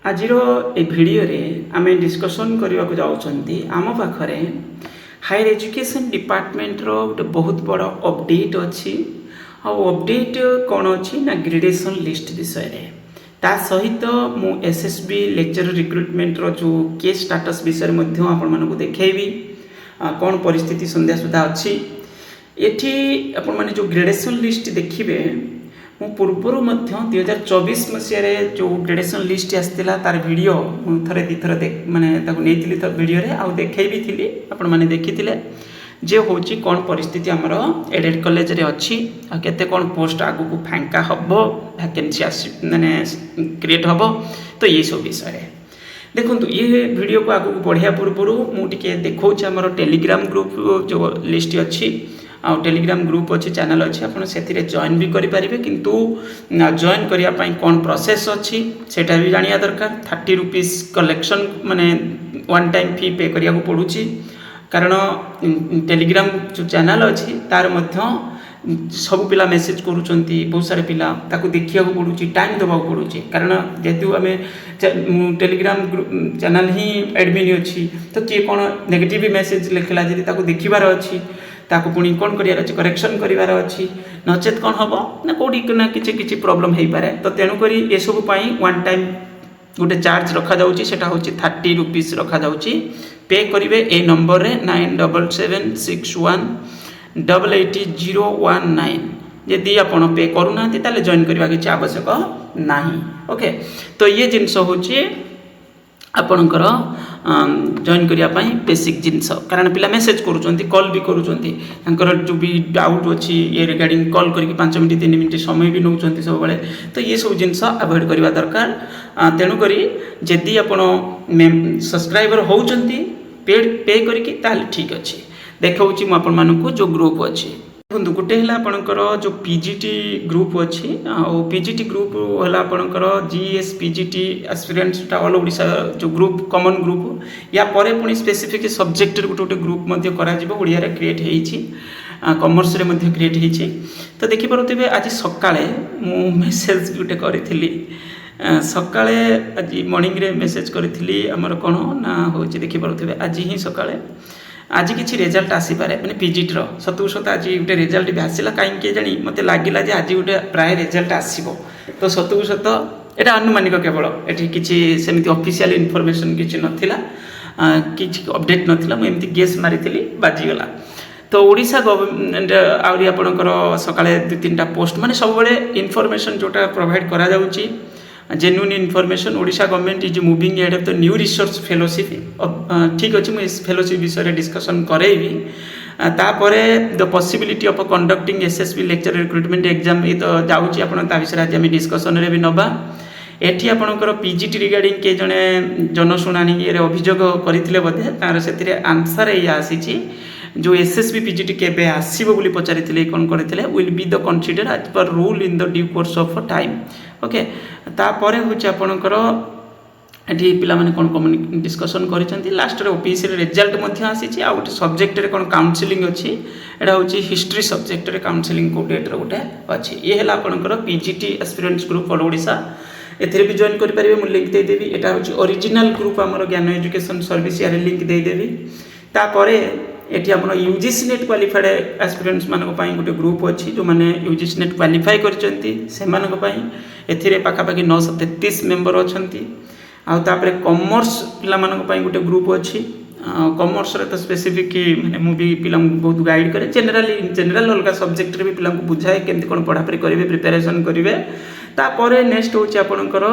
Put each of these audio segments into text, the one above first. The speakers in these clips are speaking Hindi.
आजिर ए भिडियो रे आमे डिस्कसन करने को जाउछंती आम पाखरे हायर एजुकेशन डिपार्टमेंट रो गोटे बहुत बड़ अपडेट अच्छी आ अपडेट कौन अच्छी ना ग्रेडेशन लिस्ट विषय रे ता सहित मु एसएसबी लेक्चर रिक्रुटमेंट रो जो केस स्टेटस विषय मध्य आपण मानको देखेबी कौन परिस्थिति संध्या सुधा अच्छी एठी आपण माने जो ग्रेडेशन लिस्ट देखिबे मु पूर्वर 2024 मसीह जो ग्रेडेशन लिस्ट आसला तार वीडियो थे दिथर माने नहीं वीडियो रे आउ देखे भी थी आपण माने देखी जे होची कौन परिस्थिति आमर एडेड कॉलेज रे अच्छी केते कौन पोस्ट आगु को फांका हम वैकेंसी माने क्रिएट हम तो ये सब विषय देखो ये वीडियो को आगु बढ़िया पूर्व मुझे देखा आमर टेलीग्राम ग्रुप जो लिस्ट अच्छी आ टेलीग्राम ग्रुप अच्छी चैनल अच्छी आपड़ से जॉइन भी करेंगे किंतु जॉइन करने कौन प्रोसेस अच्छी सेटा भी जानिया दरकार 30 रुपीज कलेक्शन माने वन टाइम फी पे करिया को पड़ुची कारण टेलीग्राम जो चैनल अच्छी तार मध्य सब पिला मेसेज करूचंती बहुत सारे पिला ताको देखिया को पड़ुची टाइम देवा को पड़ुची कारण जेतु आमे टेलीग्राम चैनल ही एडमिन अच्छी तो किए कौन नेगेटिव मेसेज लिखला जदि ताको देखिबार अच्छी ताको पुणी कौन करियार अछि करेक्शन करिवार अछि नचेत कौन हम ना कोडी ना किछि प्रॉब्लम हेई पारे तो तेणु करी ए सब पई वन टाइम गोटे चार्ज रखा जाउची सेटा होची 30 रुपीस रखा जाउची पे करिवे ए नंबर रे 9776180019 यदि आपण पे करूना ताले जॉइन करबा किछि आवश्यक नाही ओके तो ये जिंस होची आपणकर जॉइन करने बेसिक जिनस कारण पिला मेसेज करुँच कल भी करुँच जो भी डाउट अच्छी ये रिगार्डिंग कल करके 5 मिनट 3 मिनट समय भी नौ सब तो ये सब जिनस अवॉइड करवा दरकार तेणुक जदि आप सब्सक्राइबर होती पे करके ठीक अच्छे देखा मुझे जो ग्रुप अच्छी देखो गोटे है आपणकर जो पीजीटी ग्रुप अच्छी पीजीटी ग्रुप है आपणकर GS PGT aspirants all Odisha जो ग्रुप कॉमन ग्रुप या परे पुणी स्पेसिफिक सब्जेक्ट गोटे गोटे ग्रुप मध्य करा ओडिया रे क्रिएट होईची कॉमर्स रे मध्य क्रिएट होईची तो देखि पारुथिबे आज सकाळे मु मेसेज गोटे करिथिली सकाळे आज मॉर्निंग रे मेसेज करिथिली हमर कोन ना होची देखि पारुथिबे आज ही सकाळे आज किसी रिजल्ट आसीपारे मैंने पीजीटी सतु सत आज गोटे रिजल्ट भी आसला कहीं जानी मत लगिला जे आज गोटे प्राय रिजल्ट आसो तो सतु सत यहाँ अनुमानिक केवल ये किसी सेमती ऑफिशियल इनफॉरमेशन किसी नाला किसी अपडेट नाला मुझे गेस मारी बाजीगला तो ओडिशा गवर्नमेंट आहरी आपणकर सकाळे 2-3टा पोस्ट माने सब इनफॉरमेशन जोटा प्रोवाइड करा जाउची genuine information Odisha government is moving ahead of the new research fellowship ठीक अच्छे मुझे फेलोशिप विषय डिस्कसन करेबी तापरे the possibility of conducting SSB lecture recruitment exam ये तो जाऊँगी आप विषय आज आम डिस्कसन रे भी नवा एटी आपणकर पीजीटी रिगार्डिंग के जड़े जनशुणाणी ये अभियोग करते बोधे तार से आंसर ये आसी जो एसएसबी पीजीटी केबे आसीबो बोली पचारिथिले कोन करथिले will be the consider as per rule in the due course of time okay तापरे होची आपणकर एठी पिला माने कोन कम्युनिकेशन डिस्कशन करिसंती लास्ट रे ओपीसी रे रिजल्ट मध्ये आसीची आ गोटे सब्जेक्ट रे कोन काउंसलिंग अछि एडा होची हिस्ट्री सब्जेक्ट रे काउंसलिंग को डेट रे गोटे अछि ये हला आपणकर PGT aspirants group all Odisha एथिरे भी जॉइन करि परिबे मु लिंक दे देबी एटा होची ओरिजिनल ग्रुप हमर ज्ञान एजुकेशन सर्विस यार लिंक दे देबी तापरे एटी आप यूजीसी नेट क्वालिफाइड एस्पिरेंट्स मानक गोटे ग्रुप अच्छी जो मैंने यूजीसी नेट क्वालिफाई कर पाखापाखि 933 मेंबर अच्छा आउे कॉमर्स पिला गोटे ग्रुप अच्छी कॉमर्स रे तो स्पेसिफिक माने मुझे पिला बहुत गाइड करे जनरल अलग सब्जेक्ट रे भी पिला बुझाए केमती कौन पढ़ापढ़ी करेंगे प्रिपेरेसन करेंगे तापर नेक्स्ट हूँ आपणकर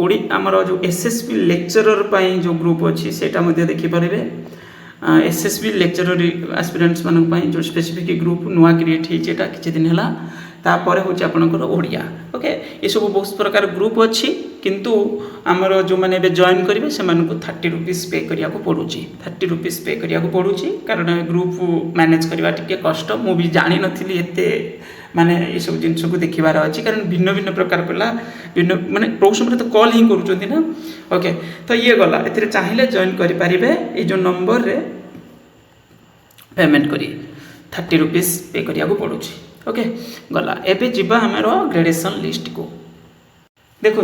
ओडी आमर जो एसएसबी लेक्चरर जो ग्रुप अच्छी सेटा देखिपारे एसएसबी लेक्चरर एस्पिरेंट्स मानक जो स्पेसिफिक ग्रुप नुआ क्रिएट होता किसी दिन है तापर हूँ आपणकर ओडिया ओके ये सब बहुत प्रकार ग्रुप अच्छी किंतु आमर जो मैंने जॉइन करेंगे से 30 रुपीज पे करिया को पड़ुची 30 रुपीज पे करिया को पड़ुची कारण ग्रुप मैनेज करवा टिके कष्ट मु भी जानी नथिली एते माने ये सब जिनस को देखिबार अच्छी कारण भिन्न भिन्न प्रकार पिला भिन्न माने बहुत समय तो कॉल ही करूचंती ना ओके तो ये गला एथिरे चाहिए जॉइन करि परिबे ए जो नंबर रे पेमेंट करी 30 रुपीज पे करिया को पड़ुची ओके गला एबे जिबा हमरो ग्रेडेशन लिस्ट को देखु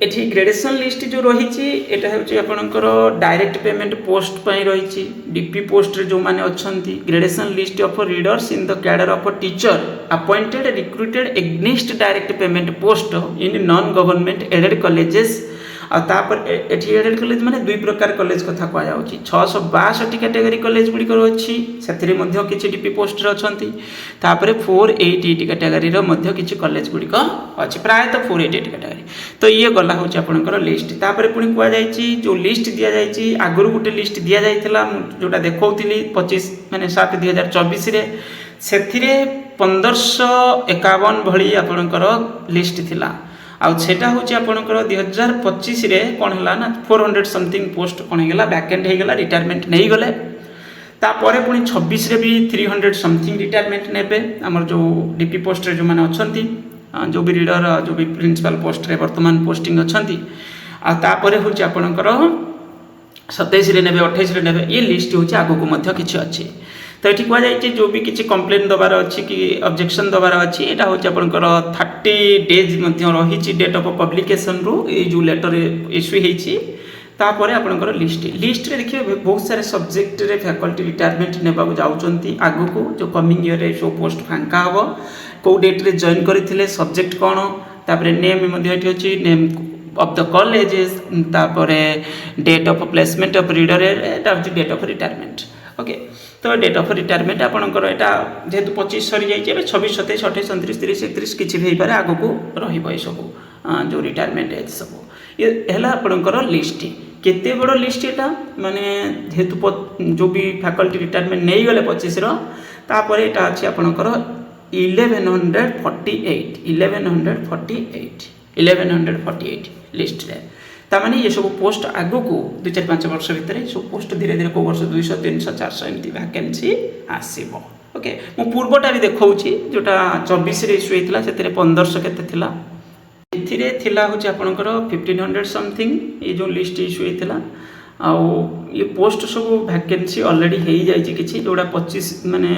ये ग्रेडेसन लिस्ट जो रही एटा हूँ आपणकर डायरेक्ट पेमेंट पोस्ट पर रही डीपी पोस्ट जो मैंने अच्छा gradation list of readers in the cadre of teacher appointed recruited against direct payment post in non government aided colleges एटी एडेड कॉलेज माने दुई प्रकार कॉलेज कथा कह जाउची 662 कैटेगरी कॉलेज गुड़िकर अच्छी से किसी डीपी पोस्ट अच्छा 488 कैटेगरी किसी कॉलेज गुड़िक अच्छी प्रायतः 488 कैटेगरी तो ये गला हूँ आपंकर लिस्ट तापर पुणी कहुई जो लिस्ट दि जाए आगुरी गोटे लिस्ट दि जाता जोटा देखी 25 माने 7/2024 से 1551 भली आपणकर लिस्ट थिला आउटा हूँ आपंकर 2025 कौन है ना 400 समथिंग पोस्ट कौन होगा वैकेंट होगा रिटायरमेंट नहीं गले तापर पुणी 26 भी 300 समथिंग रिटायरमेंट ने आमर जो डीपी पोस्ट जो मैंने अच्छा जो भी रीडर जो भी प्रिंसिपल पोस्ट रे वर्तमान पोस्टिंग अच्छा तापर हूँ आपंकर 27 ने 28 ने ये लिस्ट हूँ आगक किसी अच्छी तो ये कहुई जो भी किसी कंप्लेन दबार अच्छी कि ऑब्जेक्शन दबार अच्छी यहाँ हूँ आपंकर 30 डेज रही डेट ऑफ पब्लिकेशन रु ये जो लेटर इश्यू होती तापर आपंकर लिस्ट रे देखिए बहुत सारे सब्जेक्ट रे फैकल्टी रिटायरमेंट ने जाऊँच आगक जो कमिंग ईयर रे सब पोस्ट फांका हम कौ डेट रे जॉइन करते सब्जेक्ट कौन तापर नेम अच्छी नेम ऑफ द कॉलेजेस तापर date of placement of reader date of retirement okay तो डेट ऑफ रिटायरमेंट आपंकर यहाँ जेहेतु 25 सरी जाइए 26 27 28 29 30 31 किसी भी हो आगक रही जो रिटायरमेंट एज सब ये है आपंकर लिस्ट केते बड़ लिस्ट यहाँ माने जेहेतु जो भी फैकल्टी रिटायरमेंट नहीं गले 25 तापर यहाँ अच्छी आपंकर 1148 लिस्ट रे तामाने ये सब पोस्ट आगो को 2-4-5 वर्ष भितर सब पोस्ट धीरे धीरे को वर्ष 200 300 400 एमती वैकेंसी आसीबो ओके मु पूर्वटा भी देखौछि जोटा 24 रे इश्यू हेतला सेते 1500 केते थिला एथिरे थिला होछि आपनकर 1500 समथिंग ये जो लिस्ट इश्यू हेतला आ ये पोस्ट सब वैकेंसी ऑलरेडी हो जाइए किसी जोड़ा 25 माने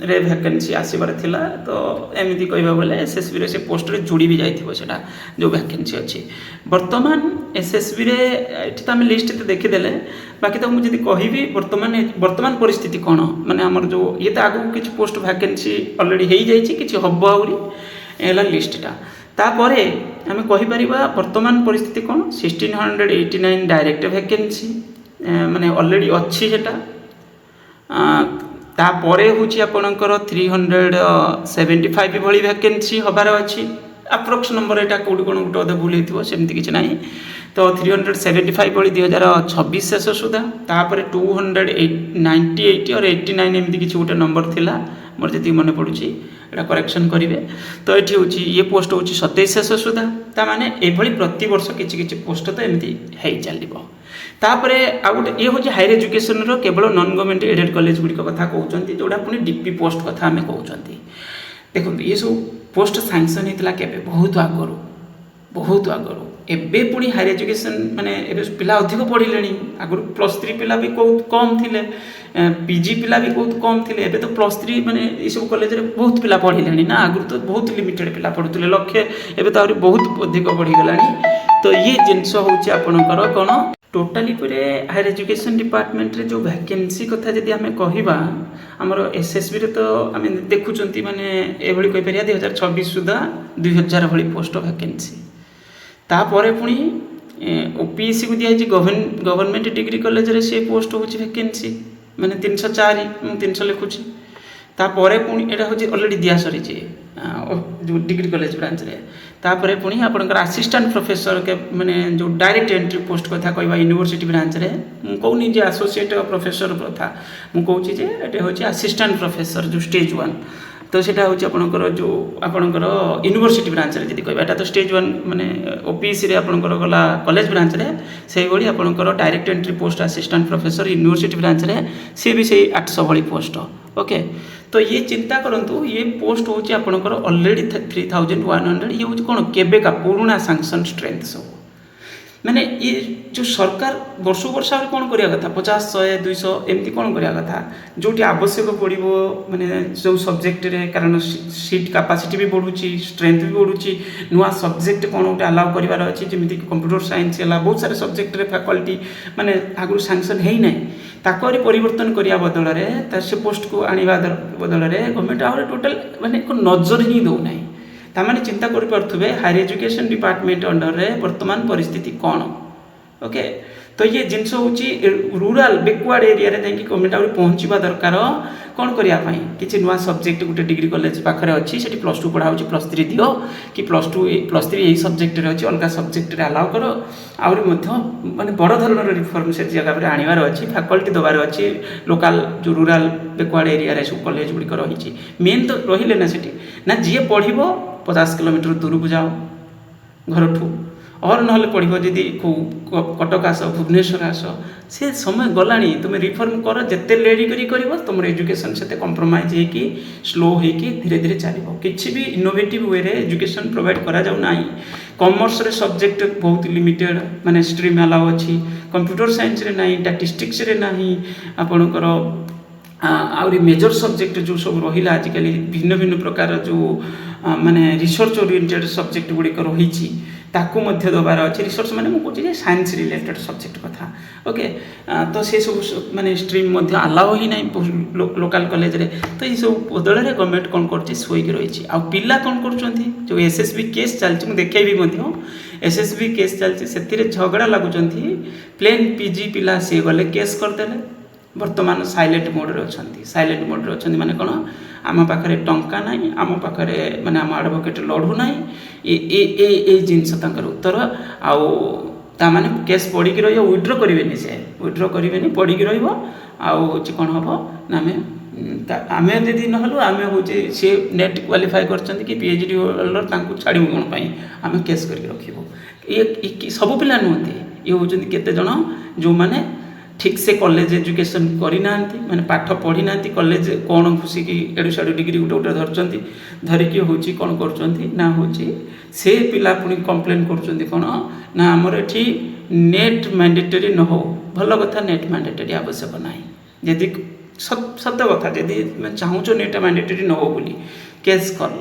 रे वैकेंसी आसबार थिला तो एमती कहबा बोले एसएसबी रे से पोस्ट रे जुड़ी भी जाइथिबो सेटा जो वैकेंसी अच्छी वर्तमान एसएसबी रे एठी तो हम लिस्ट तो देखीदेले बाकी तो मुझे कहबी वर्तमान परिस्थिति कौन माने हमर जो ये तो आगु किसी पोस्ट वैकेंसी ऑलरेडी हो जाइए किसी हम आहुरी एला लिस्टटा तापरे आम कहीपर वर्तमान परिस्थिति कौन 1689 डायरेक्ट वैकेंसी माने ऑलरेडी अच्छी सेटा तापर हूँ आपणकर 375 भली वैकेंसी हबार अच्छी अप्रोक्स नंबर यहाँ कौटी कौन गोटे भूल होती सेमती किसी ना तो 375 भली 2026 शेष सुधा तापर 298 और 89 एमती किसी गोटे नंबर थिला मोर जी मन पड़ुची एटा करेक्शन करेंगे तो ये हूँ ये पोस्ट हूँ 27 शेष सुधा ताने ये प्रति वर्ष किसी किसी पोस्ट तो एमती हो चलो तापर आ गए ये हूँ हायर एजुकेशन केवल नॉन गवर्नमेंट एडेड कॉलेज गुड़िक कथा कहते जोड़ा पुणी डीपी पोस्ट कथा आम कहते देखो ये सब पोस्ट सैंक्शन होता केबे बहुत आगरू एबे पुणी हायर एजुकेशन माने एबे पिला अधिक पढ़िले आगुरी +3 पिला भी बहुत कम थिले पीजी पिला भी बहुत कम थिले एबे तो +3 माने ये सब कॉलेज रे बहुत पिला पढ़िले ना आगुरी तो बहुत लिमिटेड पिला पढ़ुले लक्षे एबे तो आहुरी बहुत अधिक बढ़ी गलानी तो ये जिनस होची आपनकर कोन टोटाली पूरे हायर एजुकेशन डिपार्टमेंट रे जो वैकेंसी कथा जदि आमे कहिबा हमर एसएसबी रे तो आमे देखुचंती माने ए भली कहि परिया 2026 सुधा 2000 भली पोस्ट वैकेंसी तापर पुणी ओपीएससी को दिया गवर्नमेंट डिग्री कॉलेज रे से पोस्ट होची वैकेंसी माने 304 300 लिखुची तापर पुणी एटा होची ऑलरेडी दिया सरी जो डिग्री कॉलेज ब्रांच रे तापर पुणी आपनकर असिस्टेंट प्रोफेसर के माने जो डायरेक्ट एंट्री पोस्ट कथा कहबा यूनिवर्सिटी ब्रांच रे मु कहूनी जे एसोसिएट प्रोफेसर कथा मु कहूची जे एटा होची असिस्टेंट प्रोफेसर जो स्टेज 1 तो सेटा होची आपनकर जो आपनकर यूनिवर्सिटी ब्रांच रे जदि कहबा एटा तो स्टेज 1 माने ओपीएससी रे आपनकर गला कॉलेज ब्रांच रे सेही भली आपनकर direct entry post assistant professor university branch रे से भी सेही 800 भली पोस्ट ओके तो ये चिंता करंतु ये पोस्ट होची आपनकर ऑलरेडी 3100 ये होची कोन केबे का पुराना सैंक्शन स्ट्रेंथ सब ମାନେ ये जो सरकार वर्ष वर्ष आहुरी कौन करिया कथा 50 100 200 एमती कौन करिया कथा जोटी आवश्यक पड़ो माने जो सब्जेक्ट रे कारण सीट कैपेसिटी भी बढ़ुची स्ट्रेंथ भी बढ़ुची नुआ सब्जेक्ट कौन गोटे अलाउ करार अच्छी जमीक कंप्यूटर साइंस है बहुत सारे सब्जेक्ट रे फैकल्टी माने आगु सैंक्शन है ना ताकि परिवर्तन करने बदल से पोस्ट को आने बदल गवर्नमेंट आहुरी टोटाल माने नजर ही दौना ताने चिंता करें हायर एजुकेशन डिपार्टमेंट अंडर रे वर्तमान परिस्थिति कौन ओके तो ये जिनस हूँ रूराल बैकवर्ड एरिया रे जाकि गवर्नमेंट आहुरी पहुँचवा दरकार कौन करने किसी नुआ सब्जेक्ट गोटे डिग्री कॉलेज पाखे अच्छी से +2 पढ़ा +3 दियो कि +3 यही सब्जेक्ट अच्छी अलग सब्जेक्ट अलाउ कर आहरी माने बड़ धरण रिफॉर्म से जगह आनबार अच्छी फैकल्टी दबार अच्छी लोकल जो रूराल बैकवर्ड एरिया सब कॉलेज गुड़िक रही मेन तो रही ना से ना जी पढ़ 50 किलोमीटर दूर को जाओ घर ठू और ना पढ़ो जदि कटक आस भुवनेश्वर आस से समय गला तुम रिफॉर्म कर जिते लेट कर तुम एजुकेशन से कंप्रोमाइज होगी स्लो होगी धीरे धीरे चलो किसी भी इनोवेटिव वे रे एजुकेशन प्रोवाइड करा जाऊ ना कॉमर्स रे सब्जेक्ट बहुत लिमिटेड माने स्ट्रीम अलाउ अच्छी कंप्यूटर साइंस रे नहीं स्टैटिस्टिक्स रे नहीं आपणकर आउरी मेजर सब्जेक्ट जो सब रहा आजिकल भिन्न भिन्न प्रकार जो माने रिसर्च ओरिएंटेड सब्जेक्ट गुड़िक रही ताकू मध्य दबार अच्छे रिसर्च माने मुझे साइंस रिलेटेड सब्जेक्ट कथा ओके तो से सब माने स्ट्रीम मध्य अलाउ ही नहीं लोकल कॉलेज रे तो ये सब बदल में गवर्नमेंट कौन कर शोक रही आ पिला कौन कर जो एसएसबी केस चलती देखेबी एसएसबी केस चलती से झगड़ा लगुंट प्लेन पीजी पिला सी गले केस करदे वर्तमान साइलेंट मोड्रे अच्छा साइलेंट मोड्रे अच्छा माने कौन आम पाखे टंका ना आम पाखे माने आम एडवोकेट लड़ू ना ये जिनस उत्तर आने केस पड़ी रही विड्रो करें से विड्रो करें पड़ी रही कौन हम ना आम यदि नहलु आम हूँ सी नेट क्वालिफाई कर पीएचडी होल्डर छाड़ू कौन आम केस कर रखू ये सब पिला नुहति ये हूँ केते जन जो माने ठीक से कॉलेज एजुकेशन करना माने पाठ पढ़ी ना कॉलेज कौन घुसिकी एडु साडु डिग्री गोटे गोटे धरती धरिकी हूँ कौन कर हूँ से पिला पुणी कम्प्लेन कर कौन ना आमर एठी नेट मैंडेटरी न हो भल कथा नेट मैंडेटरी आवश्यक ना जदि सत्य कथा जदि चाहूच नेट मैंडेटरी न हो बोली केस कर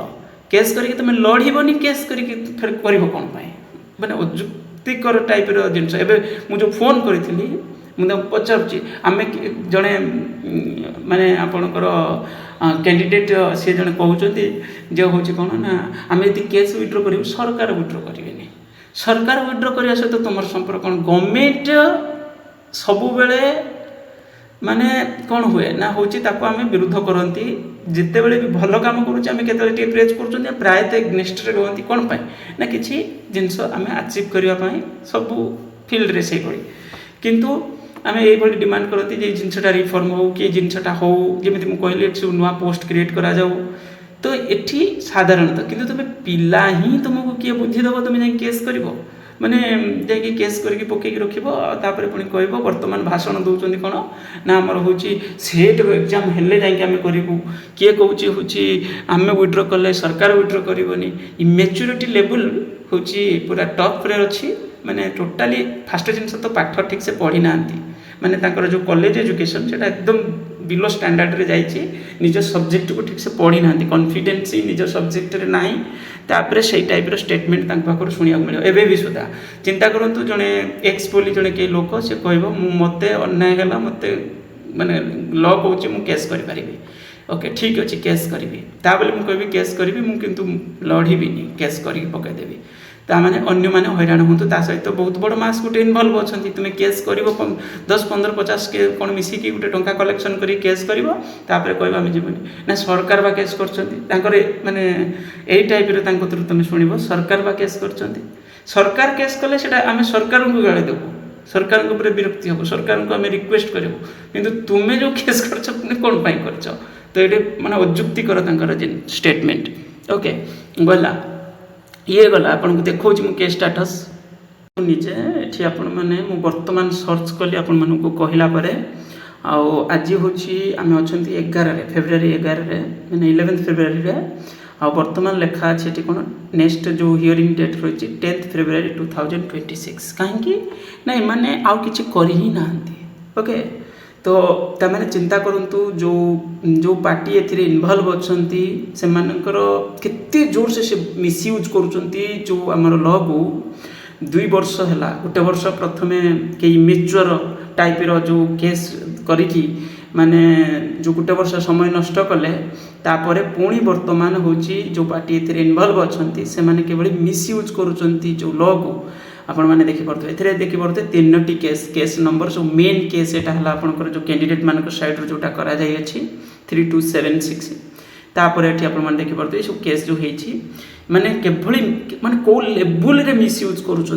केस करके तुम लड़बनी केस करके फिर कर कौन माने अजुक्तिकर टाइप जिनस एवं मुझे फोन करी मुझे पचारुची आम जड़े माने आपणकर कैंडिडेट सी जड़े कहते जो हूँ कौन ना आम यदि केस विड्रो कर सरकार विड्रो करें सरकार विड्रो करने सहित तुम संपर्क कौन गवर्नमेंट सबु बेले माने कौन हुए ना हूँ आम विरोध करती जिते बड़े भी भल कम करें प्रेज कर प्रायतः एग्नेस्ट रुहति कौन पाई ना कि जिनस आम अचीव करने सब फिल्ड रे से किंतु आम ये डिमांड करती जिनसा रिफॉर्म हो कि जिनसा हो जमी कहली सब नुआ पोस्ट क्रिएट करा जाऊ तो ये साधारणतः किंतु तुम पिला ही तुमको किए बुझीदेव तुम जा केस कर माने जाकि केस करके पकईक रखिपर पुणी कह वर्तमान भाषण दौरान कौन ना आमर हूँ सेट एग्जाम हेल्ले जाकि करूँ किए कौच हूँ आम विड्रो कले सरकार विड्रो करनी मेच्योरिटी लेवल हूँ पूरा टॉप रे अच्छी माने टोटाली फास्ट जिनस तो पाठ ठीक से पढ़ी ना माने तांकर जो कॉलेज एजुकेशन से एकदम बिलो स्टैंडर्ड रे जाइए निज सब्जेक्ट को ठीक से पढ़ी ना कॉन्फिडेंस निज सब्जेक्ट रे ना तापर से टाइप स्टेटमेंट पाखर शुणा मिले एवं भी सुधा चिंता करूँ जड़े एक्स बोली जड़े कई लोक से कह मत अन्याय है मत माने ल कौच मु केस करी ओके ठीक अच्छे केस करी ताबले मुझे कहबी केस करी मुझे लड़बी केस करके पकईदेवी ताने अन्य मैंने हैरान हूँ सहित बहुत बड़ मास गोटे इनवल्व अच्छा तुम केस कर 10 15 50 के कौन मिसिकी गोटे टंका कलेक्शन कर केस कर कह आम जीवनी ना सरकार बा केस कर माने यही टाइप तुम शुण सरकार बा केस कर सरकार केस कले आम सरकार को गाड़ी देवु सरकार को विरक्ति हम सरकार को आम रिक्वेस्ट करूँ कि तुम्हें जो केस कर कौन कर तो ये माने अजुक्तिकर स्टेटमेंट ओके गला ये गला आपन को देखो मु केस स्टेटस निजे एठी आपण माने मु वर्तमान सर्च कली आपण मानु को कहला परे आज हूँ आम अच्छा 11 फेब्रुआरी 11 माने 11 फेब्रुआरी रे बर्तमान लिखा अच्छे कौन नेक्स्ट जो हियरिंग डेट रही 10 फेब्रुआरी 2026 कहीं ना मैंने आउ कि कर ही ना ओके तो तमें चिंता करूँ जो जो पार्टी ए इनवल्व अच्छा से जोर से मिसयूज कर आमर लॉ को 2 वर्ष है गोटे वर्ष प्रथम कई मेच्योर टाइप जो केस करी माने जो गोटे वर्ष समय नष्ट कले तापर पुणी वर्तमान हूँ जो पार्टी ए इनवल्व अच्छा से मैंने मिसयूज करुँच जो लॉ को आपण मैंने देखिपे देखिपे 3टी केस नंबर जो मेन केस एटा है आपंकर जो कैंडिडेट मान सैड्रु जोटा करा 3276 तापर ये आप देखिपे सब केस जो होती माने केभली माने को लेवल रे मिसयूज करुँच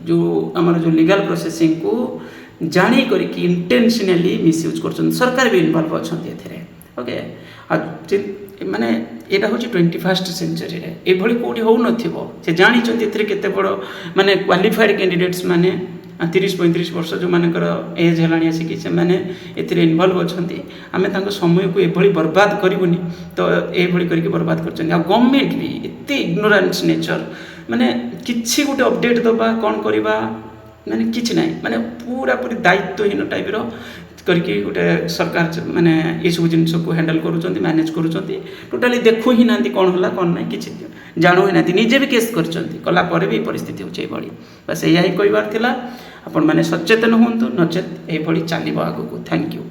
जो आम जो लीगल प्रोसेसिंग को जानी करके इंटेंशनली मिसयूज कर सरकार भी इनवल्व अच्छा ओके माने यहाँ हूँ 21st सेंचुरी ये कौटी हो से जानते के बड़ माने क्वालिफाइड कैंडिडेट्स माने 30-35 वर्ष जो मानकर एज है आसिक से मैंने इनवल्व अच्छा आम समय को ये बर्बाद करूनी तो ये करके बर्बाद कर गवर्नमेंट भी एत इग्नोरेंस नेचर माने किसी गोटे अपडेट दबा कौन करवा माने किसी ना माने पूरा पूरी दायित्वहीन टाइप करके गोटे सरकार माने ये सब जिन को हैंडल करूँ मैनेज करूँ टोटाली देखु ही ना कौन है कौन ना कि जानू ही ना निजे भी केस कलापर भी परिस्थिति हो बस यही कहबार आपण मैंने सचेतन हूँ नचेत ये चलो आगू थैंक यू।